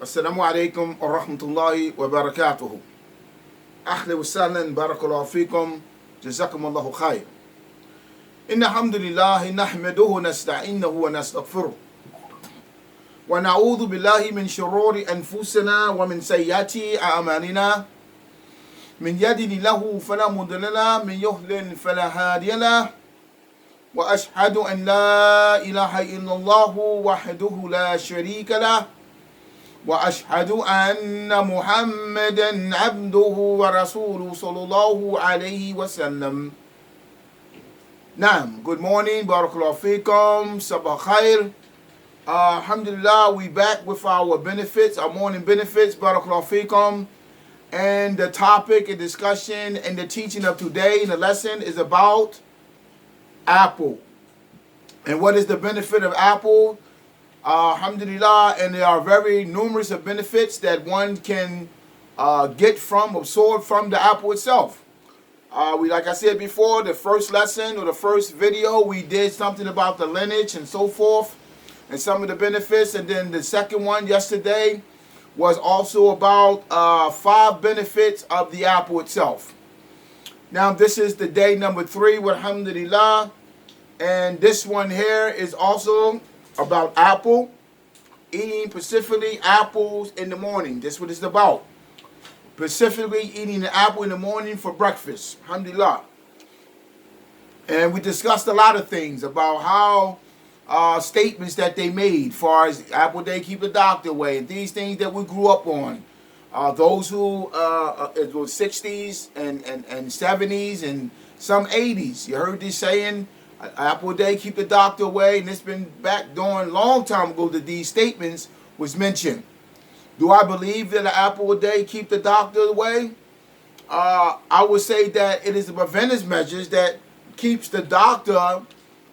السلام عليكم ورحمة الله وبركاته. أهلا وسهلا بارك الله فيكم جزاكم الله خير. إن الحمد لله نحمده ونستعينه ونستغفره ونعوذ بالله من شرور أنفسنا ومن سيئات أعمالنا من يهده الله فلا مضل له من يضلل فلا هادي له وأشهد أن لا إله إلا الله وحده لا شريك له وأشهد أن محمدا عبده ورسوله صلى الله عليه وسلم. Naam, good morning, barakallahu fikum, sabah khair. Alhamdulillah, we back with our benefits, our morning benefits, barakallahu fikum. And the topic and discussion and the teaching of today in the lesson is about apple. And what is the benefit of apple? Alhamdulillah, and there are very numerous of benefits that one can absorb from the apple itself. Like I said before, the first lesson or the first video, we did something about the lineage and so forth, and some of the benefits. And then the second one yesterday was also about 5 benefits of the apple itself. Now this is the day number 3, alhamdulillah, and this one here is also about apple, eating specifically apples in the morning. That's what it's about. Specifically eating an apple in the morning for breakfast. Alhamdulillah. And we discussed a lot of things about how statements that they made, far as apple day keep the doctor away, and these things that we grew up on. Those who it was 60s and 70s and some 80s. You heard this saying, apple day keep the doctor away, and it's been back during a long time ago that these statements was mentioned. Do I believe that an apple a day keep the doctor away? I would say that it is the preventive measures that keeps the doctor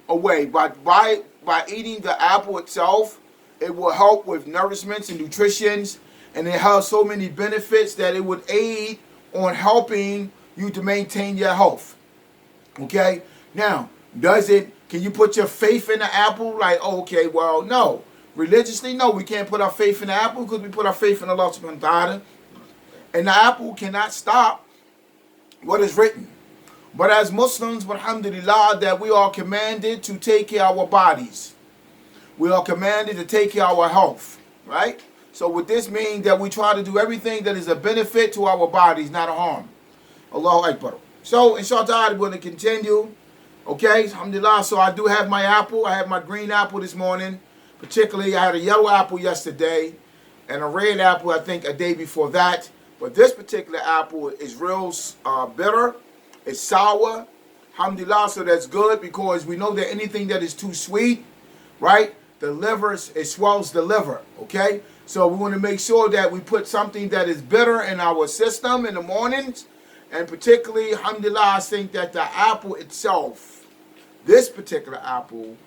away. But by eating the apple itself, it will help with nourishments and nutritions, and it has so many benefits that it would aid on helping you to maintain your health. Okay? Now, can you put your faith in the apple? Like, oh, okay, well, no. Religiously, no, we can't put our faith in the apple because we put our faith in Allah subhanahu wa ta'ala. And the apple cannot stop what is written. But as Muslims, alhamdulillah, that we are commanded to take care of our bodies. We are commanded to take care of our health, right? So what this means that we try to do everything that is a benefit to our bodies, not a harm. Allahu Akbar. So, inshallah, we're going to continue. Okay, alhamdulillah. So I do have my apple. I have my green apple this morning. Particularly, I had a yellow apple yesterday and a red apple, I think, a day before that. But this particular apple is real bitter. It's sour. Alhamdulillah, so that's good because we know that anything that is too sweet, right, the liver, it swells the liver, okay? So we want to make sure that we put something that is bitter in our system in the mornings. And particularly, alhamdulillah, I think that the apple itself, this particular apple,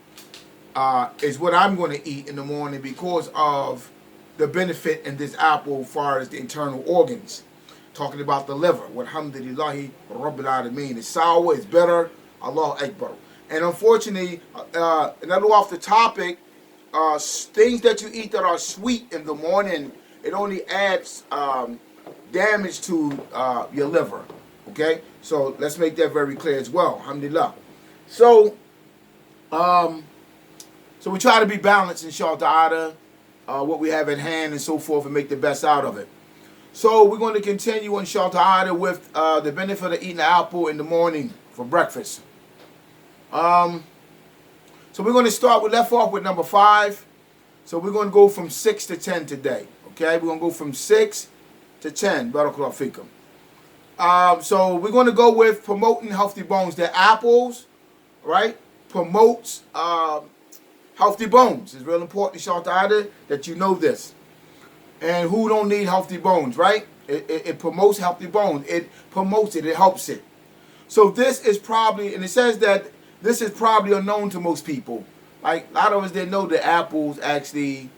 is what I'm going to eat in the morning because of the benefit in this apple as far as the internal organs. Talking about the liver. Walhamdulillahi Rabbil Alameen. It's sour, it's bitter. Allahu Akbar. And unfortunately, another off the topic, things that you eat that are sweet in the morning, it only adds damage to your liver. Okay? So let's make that very clear as well. Alhamdulillah. So we try to be balanced, inshallah, what we have at hand and so forth, and make the best out of it. So we're going to continue, inshallah, with the benefit of eating an apple in the morning for breakfast. So we're going to start, we left off with number 5. So we're going to go from 6 to 10 today. Okay, we're going to go from 6 to 10. Barakallahu fikum. So we're going to go with promoting healthy bones. The apples, right, promotes healthy bones. It's real important, inshallah, that you know this. And who don't need healthy bones, right? It promotes healthy bones. It promotes it. It helps it. So this is probably, and it says that this is probably unknown to most people. Like a lot of us didn't know that apples actually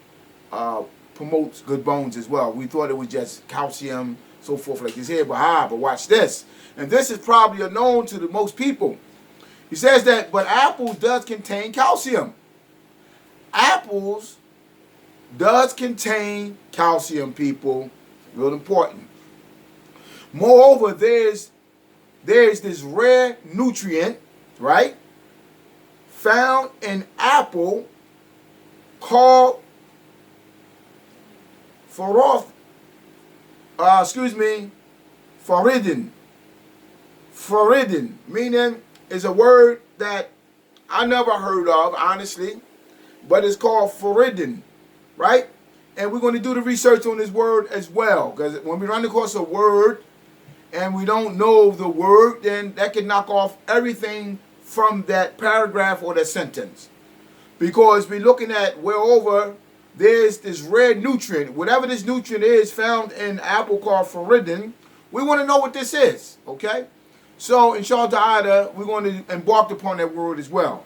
promotes good bones as well. We thought it was just calcium, so forth like this here. But watch this. And this is probably unknown to the most people. He says that, but apples does contain calcium. Apples does contain calcium, people. Real important. Moreover, there's this rare nutrient, right, found in apple called ferritin. Ferritin, meaning is a word that I never heard of, honestly, but it's called ferritin, right? And we're going to do the research on this word as well, because when we run across a word and we don't know the word, then that can knock off everything from that paragraph or that sentence. Because we're looking at wherever there's this rare nutrient, whatever this nutrient is found in apple called ferritin, we want to know what this is, okay? So, inshallah ta'ala, we're going to embark upon that word as well.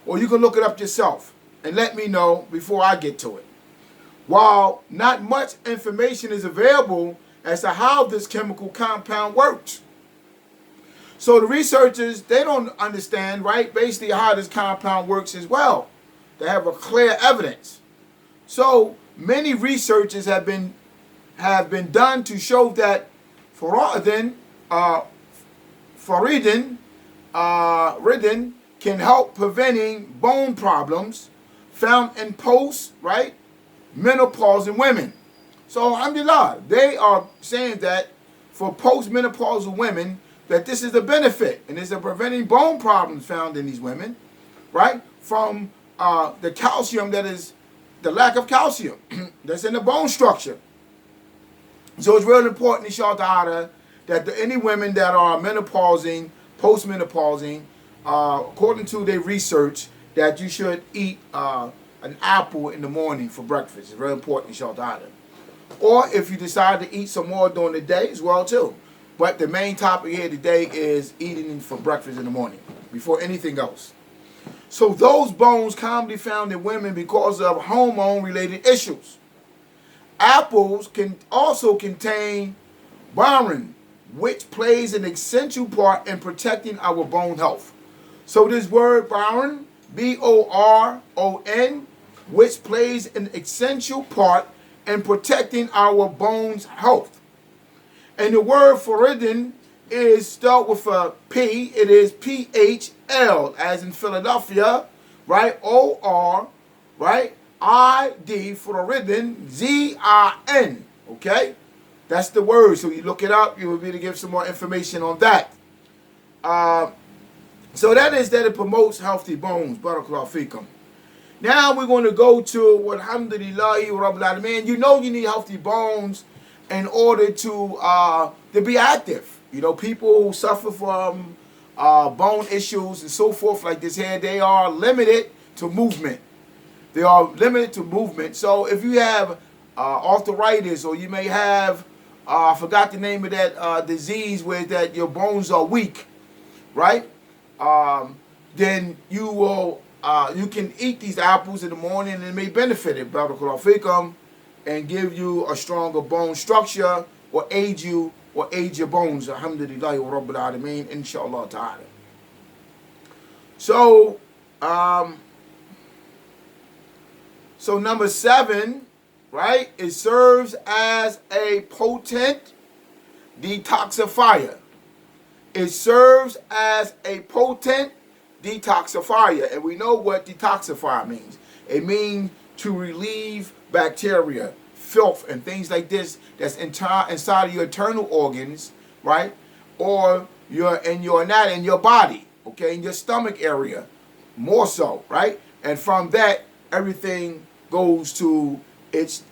Or you can look it up yourself and let me know before I get to it. While not much information is available as to how this chemical compound works. So the researchers, they don't understand, right, basically how this compound works as well. They have a clear evidence. So many researches have been done to show that ferritin can help preventing bone problems found in post-menopausal women. So alhamdulillah, they are saying that for post-menopausal women, that this is a benefit and it's a preventing bone problems found in these women, right? From the calcium that is, the lack of calcium that's in the bone structure. So it's really important, inshallah ta'ala, that any women that are menopausing, post-menopausing, according to their research, that you should eat an apple in the morning for breakfast. It's very important, inshallah ta'ala. Or if you decide to eat some more during the day as well too. But the main topic here today is eating for breakfast in the morning before anything else. So those bones commonly found in women because of hormone-related issues. Apples can also contain boron, which plays an essential part in protecting our bone health. So this word boron, B-O-R-O-N, which plays an essential part in protecting our bones' health. And the word ferritin is spelled with a P. It is P-H-L, as in Philadelphia, right? O-R, right? I-D, ferritin, Z-I-N, okay? That's the word. So you look it up, you will be able to give some more information on that. So that is that it promotes healthy bones. Barakallahu feekum. Now we're going to go to alhamdulillahi rabbil alameen. You know you need healthy bones in order to be active. You know, people who suffer from bone issues and so forth like this here, they are limited to movement. They are limited to movement. So if you have arthritis, or you may have, I forgot the name of that disease where that your bones are weak, right? Then you will, you can eat these apples in the morning and it may benefit it, barakallahu feekum, and give you a stronger bone structure or aid your bones. Alhamdulillahi wa rabbil alameen, inshallah ta'ala. So, so number 7, right? It serves as a potent detoxifier. It serves as a potent detoxifier. And we know what detoxifier means. It means to relieve bacteria, filth, and things like this that's inside of your internal organs, right? Or in your body, okay, in your stomach area, more so, right? And from that, everything goes to its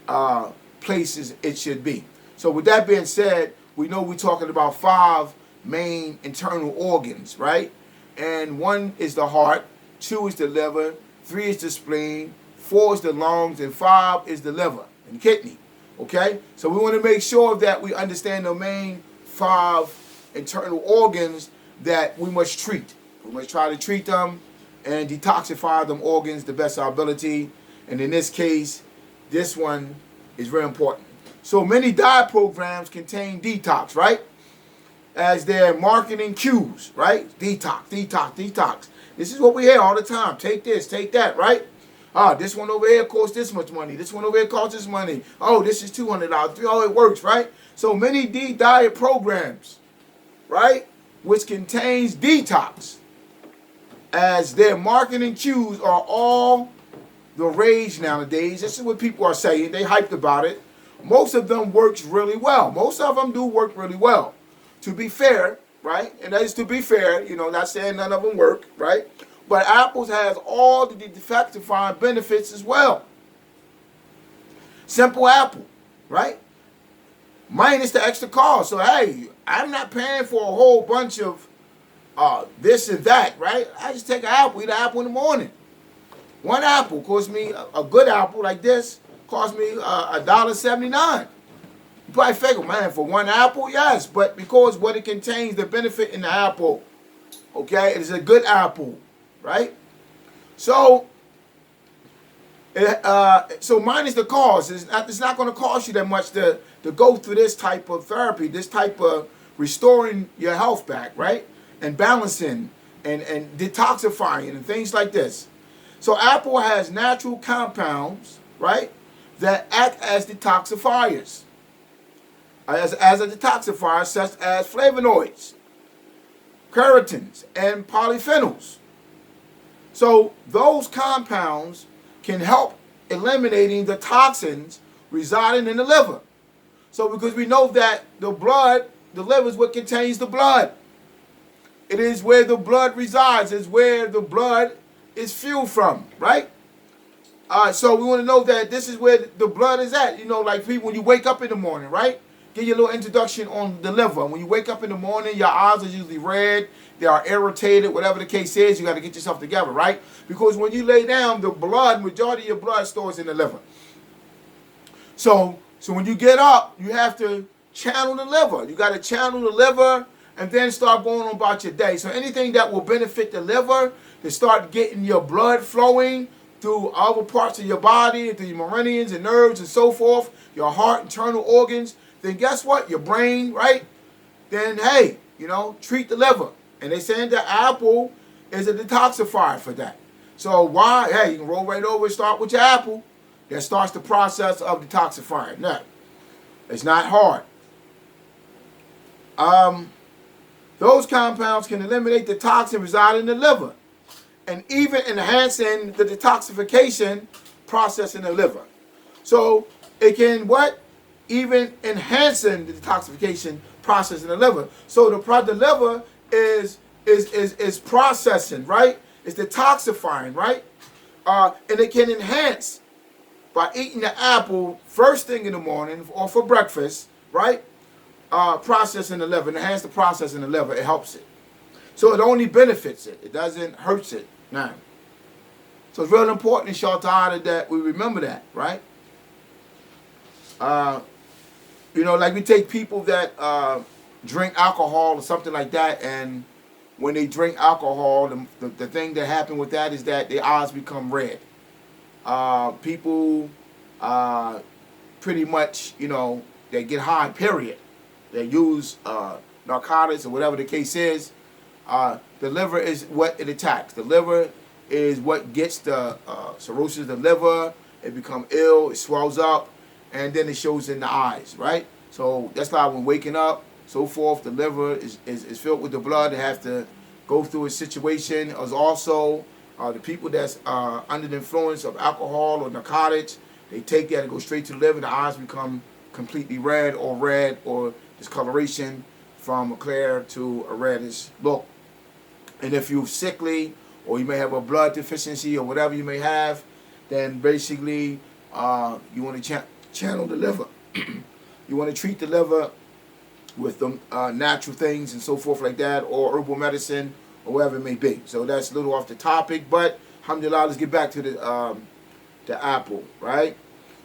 places it should be. So with that being said, we know we're talking about 5 main internal organs, right? And 1 is the heart, 2 is the liver, 3 is the spleen, 4 is the lungs, and 5 is the liver and kidney. Okay? So we want to make sure that we understand the main 5 internal organs that we must treat. We must try to treat them and detoxify them organs the best of our ability. And in this case, this one is very important. So many diet programs contain detox, right? As their marketing cues, right? Detox, detox, detox. This is what we hear all the time. Take this, take that, right? This one over here costs this much money. This one over here costs this money. Oh, this is $200. Oh, it works, right? So many diet programs, right, which contains detox, as their marketing cues are all the rage nowadays. This is what people are saying. They hyped about it. Most of them works really well. Most of them do work really well. To be fair, right? And that is to be fair, not saying none of them work, right? But apples has all the detoxifying benefits as well. Simple apple, right? Minus the extra cost. So, hey, I'm not paying for a whole bunch of this and that, right? I just take an apple, eat an apple in the morning. One apple costs me, a good apple like this, cost me $1.79. You probably figure, man, for one apple, yes, but because what it contains, the benefit in the apple, okay, it is a good apple, right? So, so minus the cost, it's not going to cost you that much to go through this type of therapy, this type of restoring your health back, right? And balancing and detoxifying and things like this. So apple has natural compounds, right, that act as detoxifiers. As a detoxifier, such as flavonoids, carotenoids, and polyphenols. So those compounds can help eliminating the toxins residing in the liver. So because we know that the liver is what contains the blood. It is where the blood resides. It's where the blood is fueled from, right? So we want to know that this is where the blood is at. Like people, when you wake up in the morning, right? Give you a little introduction on the liver. When you wake up in the morning, your eyes are usually red. They are irritated, whatever the case is. You got to get yourself together, right? Because when you lay down, the majority of your blood stores in the liver. So when you get up, you have to channel the liver. You got to channel the liver and then start going on about your day. So anything that will benefit the liver, to start getting your blood flowing through other parts of your body, through your meridians and nerves and so forth, your heart, internal organs, then guess what? Your brain, right? Then, hey, treat the liver. And they saying that apple is a detoxifier for that. So why? Hey, you can roll right over and start with your apple. That starts the process of detoxifying. Now, it's not hard. Those compounds can eliminate the toxin residing in the liver and even enhancing the detoxification process in the liver. So it can what? Even enhancing the detoxification process in the liver. So the liver is processing, right? It's detoxifying, right? And it can enhance by eating the apple first thing in the morning or for breakfast, right? Process in the liver, enhance the process in the liver. It helps it. So it only benefits it. It doesn't hurt it. Now, so it's really important in Shaltana that we remember that, right? Like we take people that drink alcohol or something like that, and when they drink alcohol, the thing that happened with that is that their eyes become red. People pretty much, they get high, period. They use narcotics or whatever the case is. The liver is what it attacks. The liver is what gets the cirrhosis of the liver. It becomes ill, it swells up, and then it shows in the eyes, right? So that's why when waking up, so forth, the liver is filled with the blood. They have to go through a situation. As also the people that's under the influence of alcohol or narcotics, they take that and go straight to the liver. The eyes become completely red or discoloration from a clear to a reddish look. And if you're sickly or you may have a blood deficiency or whatever you may have, then basically you want to channel the liver. You want to treat the liver with the natural things and so forth like that, or herbal medicine, or whatever it may be. So that's a little off the topic, but alhamdulillah, let's get back to the apple, right?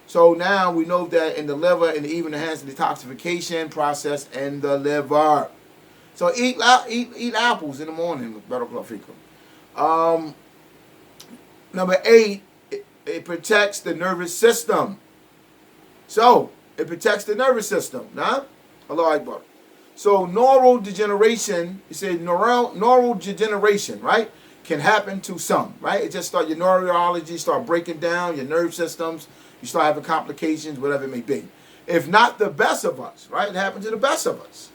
So now we know that in the liver, and even enhance the detoxification process in the liver. So eat apples in the morning with Barakallahu Fikum. Number 8, it protects the nervous system. So it protects the nervous system. Nah? Allah Akbar. So neural degeneration, it says neural degeneration, right? can happen to some, right? It just start your neurology start breaking down, your nerve systems, you start having complications, whatever it may be. If not the best of us, right? It happens to the best of us.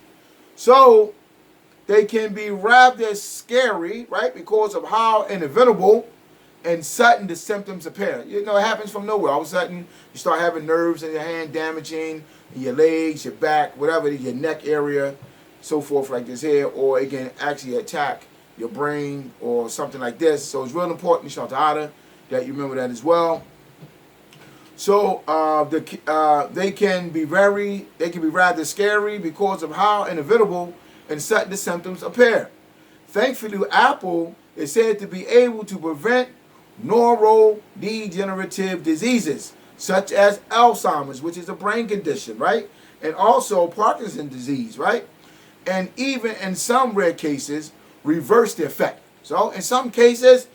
So they can be rather scary, right? Because of how inevitable and sudden the symptoms appear. You know, it happens from nowhere. All of a sudden, you start having nerves in your hand damaging, in your legs, your back, whatever it is, your neck area, so forth like this here, or it can actually attack your brain or something like this. So it's real important, Shalta'ada, that you remember that as well. So they can be rather scary because of how inevitable and sudden the symptoms appear. Thankfully, apple is said to be able to prevent neurodegenerative diseases such as Alzheimer's, which is a brain condition, right? And also Parkinson's disease, right? And even in some rare cases, reverse the effect. So in some cases,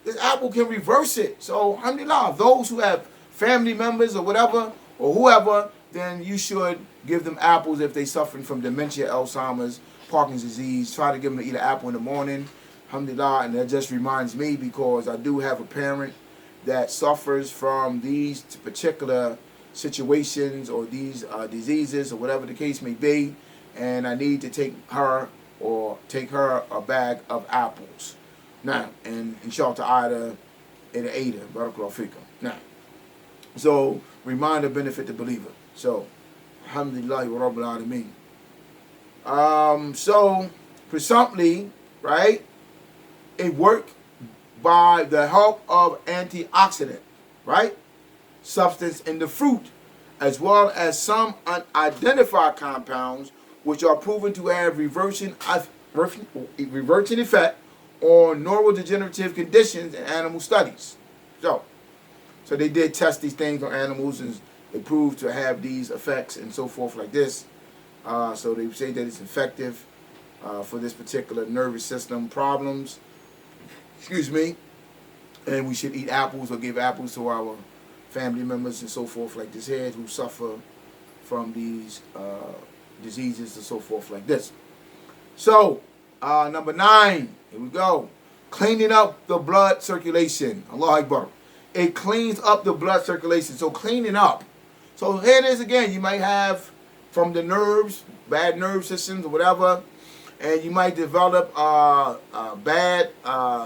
this apple can reverse it. So alhamdulillah, those who have family members or whatever, or whoever, then you should give them apples if they're suffering from dementia, Alzheimer's, Parkinson's disease. Try to give them to eat an apple in the morning. Alhamdulillah, and that just reminds me because I do have a parent that suffers from these particular situations or these diseases or whatever the case may be, and I need to take her a bag of apples. Now, and inshallah ta'ala, in Ada, barakallahu fikum. Now, so reminder benefit the believer. So, alhamdulillah wa rabbil alameen. So, presumptively, right, it worked by the help of antioxidant, right, substance in the fruit, as well as some unidentified compounds which are proven to have reversing effect on neurodegenerative conditions in animal studies. So they did test these things on animals and it proved to have these effects and so forth like this. So they say that it's effective for this particular nervous system problems. Excuse me. And we should eat apples or give apples to our family members and so forth like this here who suffer from these diseases and so forth like this. So, number 9, here we go. Cleaning up the blood circulation. Allah Akbar. It cleans up the blood circulation. So cleaning up. So here it is again. You might have from the nerves, bad nerve systems or whatever, and you might develop bad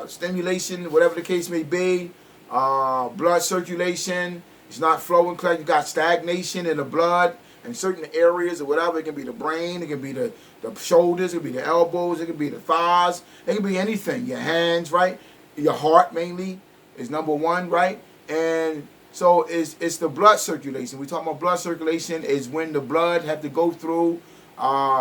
stimulation, whatever the case may be. Blood circulation is not flowing correctly. You got stagnation in the blood in certain areas or whatever. It can be the brain, it can be the shoulders, it can be the elbows, it can be the thighs, it can be anything. Your hands, right? Your heart mainly is number 1, right? And so it's the blood circulation. We talk about blood circulation is when the blood have to go through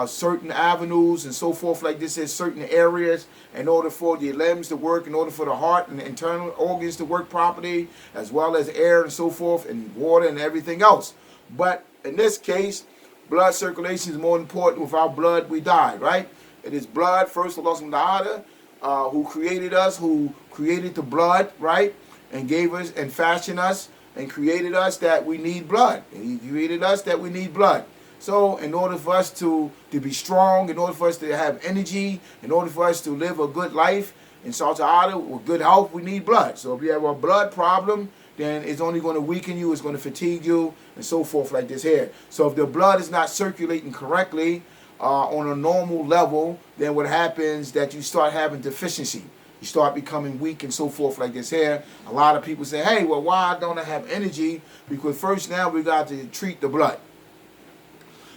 certain avenues and so forth like this in certain areas in order for the limbs to work, in order for the heart and the internal organs to work properly, as well as air and so forth and water and everything else. But in this case, blood circulation is more important. Without blood, we die, right? It is blood, first Allah subhanahu wa ta'ala, who created us, who created the blood, right? And gave us and fashioned us and created us that we need blood. And He created us that we need blood. So in order for us to be strong, in order for us to have energy, in order for us to live a good life, in Ta'ala, with good health, we need blood. So if you have a blood problem, then it's only going to weaken you, it's going to fatigue you, and so forth like this here. So if the blood is not circulating correctly on a normal level, then what happens that you start having deficiency. You start becoming weak and so forth like this here. A lot of people say, hey, well, why don't I have energy? Because first now we got to treat the blood.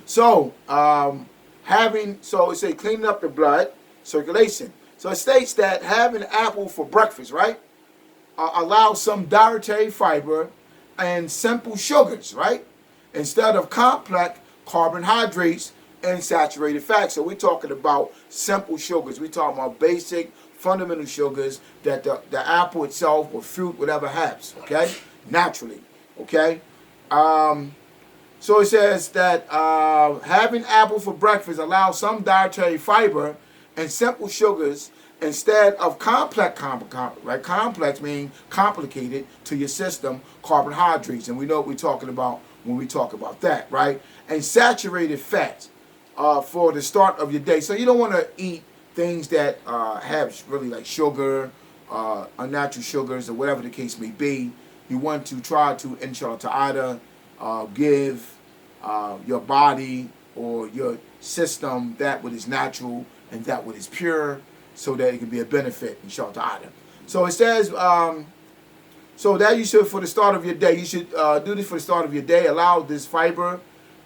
So, it say cleaning up the blood circulation. So it states that having an apple for breakfast, right, allows some dietary fiber and simple sugars, right, instead of complex carbohydrates and saturated fats. So we're talking about simple sugars. We're talking about basic, fundamental sugars that the apple itself or fruit, whatever has, okay, naturally, okay. So it says that having apple for breakfast allows some dietary fiber and simple sugars instead of complex, right? Complex meaning complicated to your system, carbohydrates. And we know what we're talking about when we talk about that, right? And saturated fats for the start of your day. So you don't want to eat things that have really like sugar, unnatural sugars or whatever the case may be. You want to try to, inshallah ta'ala, give your body or your system that what is natural and that what is pure, so that it can be a benefit, inshallah ta'ala. So it says, so that you should, for the start of your day, you should do this for the start of your day. Allow this fiber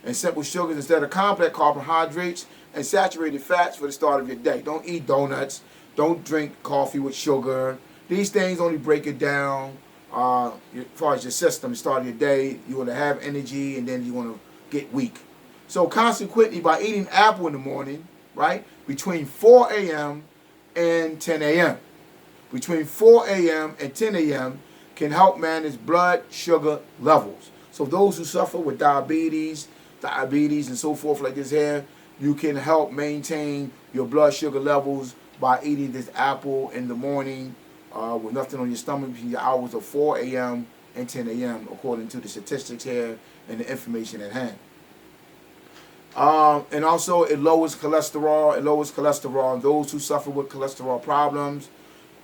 and simple sugars instead of complex carbohydrates and saturated fats for the start of your day. Don't eat donuts. Don't drink coffee with sugar. These things only break it down. As far as your system, the start of your day, you want to have energy, and then you want to get weak. So consequently, by eating apple in the morning, right, between 4 a.m. and 10 a.m., between 4 a.m. and 10 a.m. can help manage blood sugar levels. So those who suffer with diabetes and so forth like this here, you can help maintain your blood sugar levels by eating this apple in the morning with nothing on your stomach between the hours of 4 a.m. and 10 a.m. according to the statistics here and the information at hand. And also it lowers cholesterol. It lowers cholesterol. Those who suffer with cholesterol problems,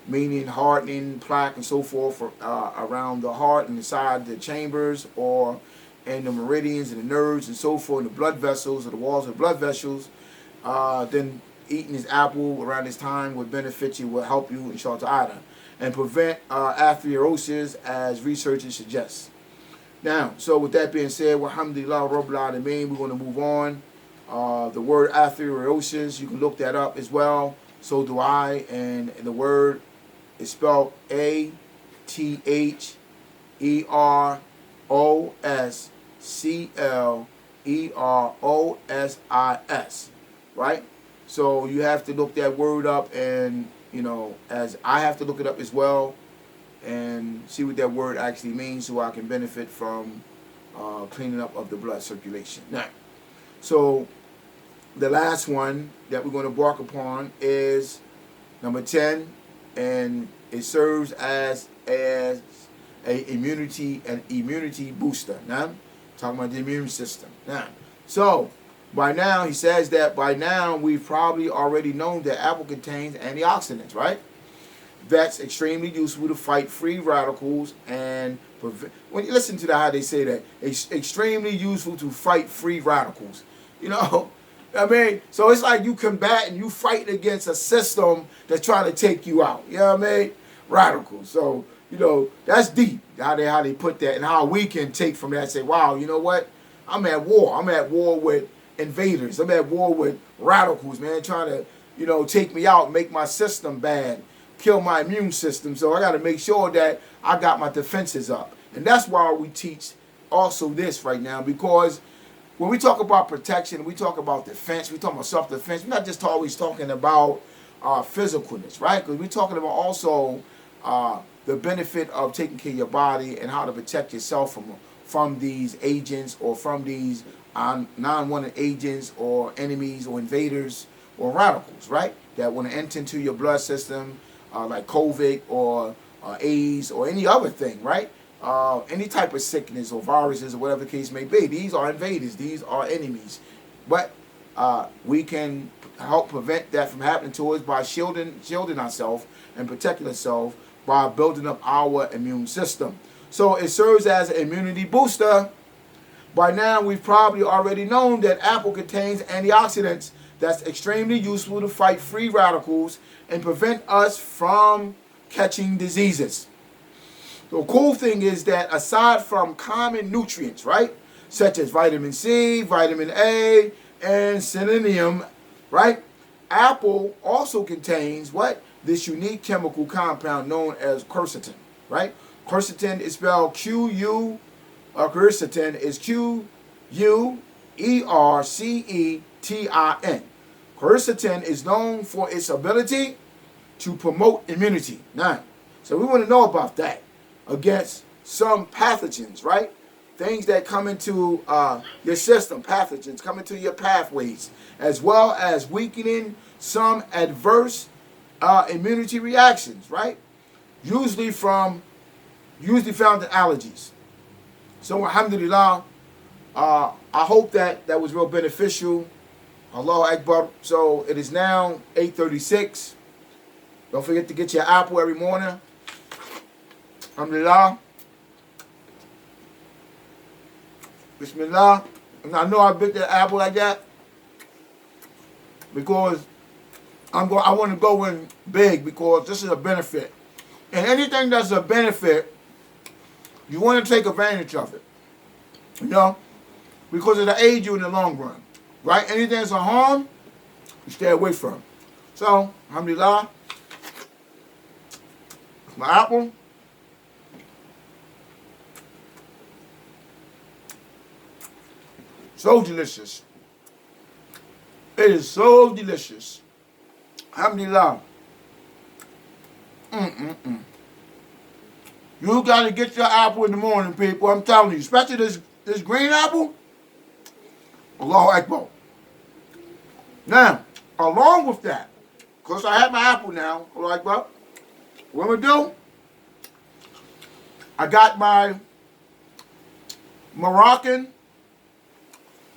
meaning hardening, plaque, and so forth around the heart and inside the chambers or in the meridians and the nerves and so forth, and the blood vessels or the walls of the blood vessels, then eating this apple around this time will benefit you, will help you, inshallah ta'ala, and prevent atherosclerosis, as researchers suggest. Now, so with that being said, alhamdulillah rabbil alameen, we're going to move on. The word atherosclerosis, you can look that up as well. So do I, and the word is spelled Atherosklerosis, right? So you have to look that word up, and as I have to look it up as well, and see what that word actually means, so I can benefit from cleaning up of the blood circulation. Now, so the last one that we're going to embark upon is number 10, and it serves as a immunity booster. Now, talking about the immune system. Now, so by now, he says that by now we've probably already known that apple contains antioxidants, right? That's extremely useful to fight free radicals and prevent. When you listen to how they say that, it's extremely useful to fight free radicals. I mean, so it's like you combat and you fight against a system that's trying to take you out. You know what I mean? Radicals. So, that's deep, how they put that, and how we can take from that and say, wow, you know what? I'm at war. I'm at war with invaders. I'm at war with radicals, man, trying to, take me out, make my system bad, kill my immune system. So I got to make sure that I got my defenses up. And that's why we teach also this right now, because when we talk about protection, we talk about defense, we talk about self-defense, we're not just always talking about physicalness, right? Because we're talking about also the benefit of taking care of your body and how to protect yourself from these agents or from these non-wanted agents or enemies or invaders or radicals, right? That want to enter into your blood system, like COVID or AIDS or any other thing, right? Any type of sickness or viruses or whatever the case may be. These are invaders. These are enemies. But we can help prevent that from happening to us by shielding ourselves and protecting ourselves by building up our immune system. So it serves as an immunity booster. By now, we've probably already known that apple contains antioxidants that's extremely useful to fight free radicals and prevent us from catching diseases. The cool thing is that aside from common nutrients, right, such as vitamin C, vitamin A, and selenium, right, apple also contains what? This unique chemical compound known as quercetin, right? Quercetin is spelled Q-U, quercetin is Q-U-E-R-C-E-T-I-N. Quercetin is known for its ability to promote immunity. Now, so we want to know about that against some pathogens, right? Things that come into your system, pathogens come into your pathways, as well as weakening some adverse immunity reactions, right? Usually found in allergies. So, alhamdulillah, I hope that was real beneficial. Allahu Akbar. So, it is now 8:36. Don't forget to get your apple every morning. Alhamdulillah. Bismillah. And I know I bit that apple like that because I want to go in big because this is a benefit. And anything that's a benefit, you want to take advantage of it. You know? Because it'll aid you in the long run. Right? Anything that's a harm, you stay away from. So, alhamdulillah. My apple. So delicious. It is so delicious. Alhamdulillah. You got to get your apple in the morning, people. I'm telling you. Especially this green apple. Allahu Akbar. Now, along with that, because I have my apple now, Allahu Akbar, what I'm going to do, I got my Moroccan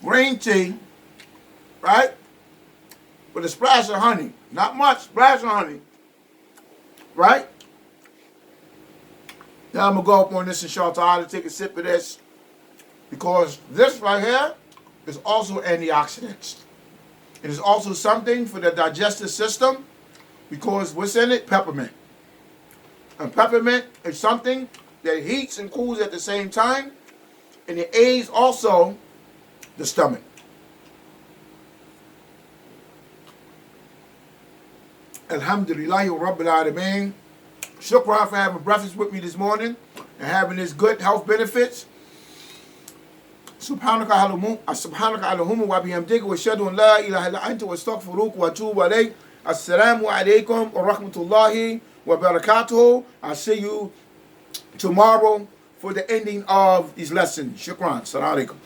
green tea, right? With a splash of honey. Not much, splash of honey. Right? Now I'm going to go up on this inshallah to take a sip of this. Because this right here is also antioxidants. It is also something for the digestive system. Because what's in it? Peppermint. And peppermint is something that heats and cools at the same time. And it aids also the stomach. Alhamdulillahi Rabbil Alameen. Shukran for having breakfast with me this morning and having this good health benefits. Subhanaka Allahumma wa bihamdika wa ashhadu an la ilaha illa anta wa astaghfiruka wa atubu ilayk. Assalamu alaikum wa rahmatullahi wa barakatuhu. I'll see you tomorrow for the ending of these lessons. Shukran. Assalamu alaikum.